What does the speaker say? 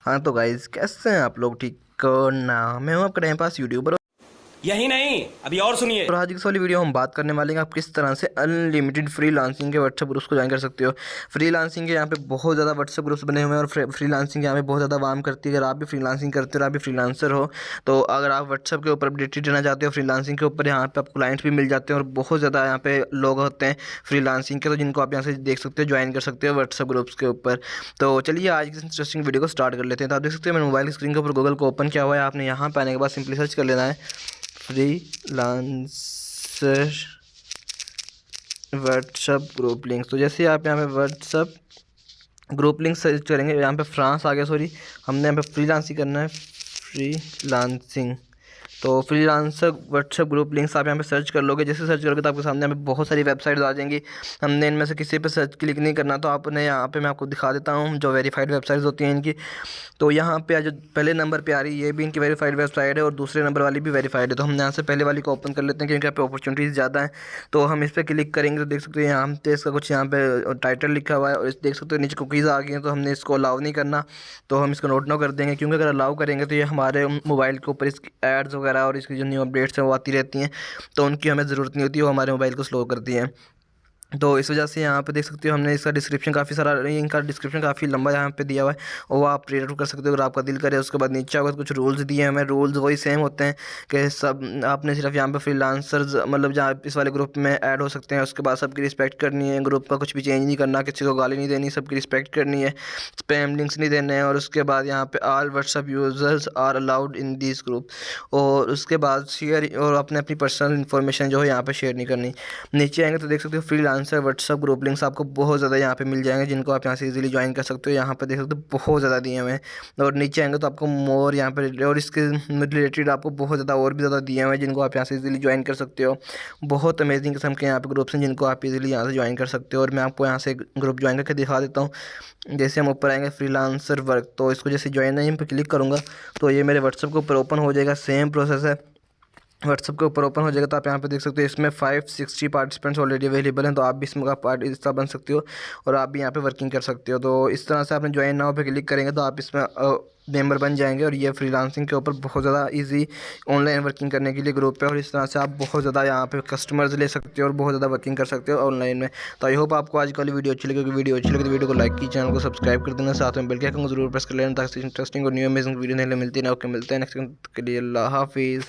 हाँ तो गाइज कैसे हैं आप लोग? ठीक ना? मैं हूँ आपका टाइम पास यूट्यूबर। यही नहीं, अभी और सुनिए। और आज की इस वाली वीडियो हम बात करने वाले हैं आप किस तरह से अनलिमिटेड फ्रीलांसिंग के व्हाट्सएप ग्रुप्स को ज्वाइन कर सकते हो। फ्रीलांसिंग के यहाँ पे बहुत ज़्यादा व्हाट्सएप ग्रुप्स बने हुए हैं और फ्रीलांसिंग यहाँ पे बहुत ज़्यादा वार्म करती है। अगर आप भी फ्रीलांसिंग करते हो और आप भी फ्रीलांसर हो तो अगर आप व्हाट्सएप के ऊपर अपडेटेड रहना चाहते हो फ्रीलांसिंग के ऊपर, यहाँ पे आपको क्लाइंट्स भी मिल जाते हैं और बहुत ज़्यादा यहाँ पे लोग होते हैं फ्रीलांसिंग के, तो जिनको आप यहाँ से देख सकते हो, ज्वाइन कर सकते हो व्हाट्सएप ग्रुप्स के ऊपर। तो चलिए आज की इंटरेस्टिंग वीडियो को स्टार्ट कर लेते हैं। तो आप देख सकते हो मैंने मोबाइल की स्क्रीन के ऊपर गूगल को ओपन किया हुआ है। आपने यहाँ पे आने के बाद सिंपली सर्च कर लेना है फ्रीलांसर व्हाट्सअप ग्रुप लिंक्स। तो जैसे आप यहाँ पे व्हाट्सअप ग्रुप लिंक सर्च करेंगे, यहाँ पे फ्रांस आ गया, सॉरी हमने यहाँ पे फ्रीलांसिंग करना है, फ्रीलांसिंग। तो फ्रीलांसर व्हाट्सएप ग्रुप लिंक्स आप यहाँ पे सर्च कर लोगे। जैसे सर्च करोगे तो आपके सामने यहाँ पे बहुत सारी वेबसाइट्स आ जाएंगी। हमने इनमें से किसी पे सर्च क्लिक नहीं करना, तो आपने यहाँ पे मैं आपको दिखा देता हूँ जो वेरीफाइड वेबसाइट्स होती हैं इनकी। तो यहाँ पे जो पहले नंबर पे आ रही है ये भी इनकी वेरीफाइड वेबसाइट है और दूसरे नंबर वाली भी वेरीफाइड है। तो हम यहाँ से पहले वाली को ओपन कर लेते हैं क्योंकि यहाँ पे अपॉर्चुनिटीज़ ज़्यादा हैं। तो हम इस पर क्लिक करेंगे तो देख सकते हैं यहाँ पे इसका कुछ यहाँ पे टाइटल लिखा हुआ है और देख सकते हो नीचे कुकीज़ आ गई हैं। तो हमने इसको अलाउ नहीं करना, तो हम इसको नोट नो कर देंगे, क्योंकि अगर अलाउ करेंगे तो ये हमारे मोबाइल के ऊपर इसकी एड्स वगैरह और इसकी जो न्यू अपडेट्स हैं वो आती रहती हैं, तो उनकी हमें ज़रूरत नहीं होती, वो हमारे मोबाइल को स्लो करती हैं। तो इस वजह से यहाँ पे देख सकते हो हमने इसका डिस्क्रिप्शन काफ़ी सारा, इनका डिस्क्रिप्शन काफ़ी लंबा यहाँ पे दिया हुआ है और वो आप रीड कर सकते हो अगर आपका दिल करे। उसके बाद नीचे अगर कुछ रूल्स दिए हैं हमें, रूल्स वही सेम होते हैं कि सब आपने सिर्फ यहाँ पे फ्रीलांसर्स मतलब जहाँ इस वाले ग्रुप में ऐड हो सकते हैं, उसके बाद सबकी रिस्पेक्ट करनी है, ग्रुप का कुछ भी चेंज नहीं करना, किसी को गाली नहीं देनी, सबकी रिस्पेक्ट करनी है, स्पैम लिंक्स नहीं देने हैं। और उसके बाद यहाँ पे all WhatsApp users are allowed in this group, और उसके बाद शेयर और अपने अपनी पर्सनल इन्फॉर्मेशन जो है यहाँ पे शेयर नहीं करनी। नीचे आएंगे तो देख सकते हो फ्रीलांसर व्हाट्सअप ग्रुप लिंक्स आपको बहुत ज़्यादा यहाँ पे मिल जाएंगे, जिनको आप यहाँ से इजीली ज्वाइन कर सकते हो। यहाँ पे देख सकते हो बहुत ज़्यादा दिए हुए हैं और नीचे आएंगे तो आपको मोर यहाँ पे और इसके रिलेटेड आपको बहुत ज़्यादा और भी ज़्यादा दिए हुए हैं, जिनको आप यहाँ से इजीली ज्वाइन कर सकते हो। बहुत अमेजिंग किस्म के यहाँ पे ग्रुप्स हैं जिनको आप इजीली यहाँ से ज्वाइन कर सकते हो और मैं आपको यहाँ से ग्रुप ज्वाइन करके दिखा देता हूँ। जैसे हम ऊपर आएंगे फ्रीलांसर वर्क, तो इसको जैसे ज्वाइन है पर क्लिक करूँगा तो ये मेरे व्हाट्सअप के ऊपर ओपन हो जाएगा। सेम प्रोसेस है, व्हाट्सअप के ऊपर ओपन हो जाएगा। तो आप यहाँ पे देख सकते हो इसमें 560 पार्टिसिपेंट्स ऑलरेडी अवेलेबल हैं, तो आप भी इसमें का पार्ट हिस्सा बन सकते हो और आप भी यहाँ पे वर्किंग कर सकते हो। तो इस तरह से आपने ज्वाइन नाउ पे क्लिक करेंगे तो आप इसमें मेंबर बन जाएंगे और ये फ्रीलांसिंग के ऊपर बहुत ज़्यादा इजी ऑनलाइन वर्किंग करने के लिए ग्रुप है और इस तरह से आप बहुत ज़्यादा यहाँ पे कस्टमर्स ले सकते हो और बहुत ज़्यादा वर्किंग कर सकते हो ऑनलाइन में। तो आई होप आपको आज वाली वीडियो अच्छी लगी। अगर वीडियो अच्छी लगी तो वीडियो को लाइक की, चैनल को सब्सक्राइब कर देना, साथ में बेल के आइकन को जरूर प्रेस कर लेना ताकि इंटरेस्टिंग और न्यू अमेजिंग वीडियो नहीं मिलती ना। ओके, मिलते हैं नेक्स्ट के लिए। अल्लाह हाफिज़।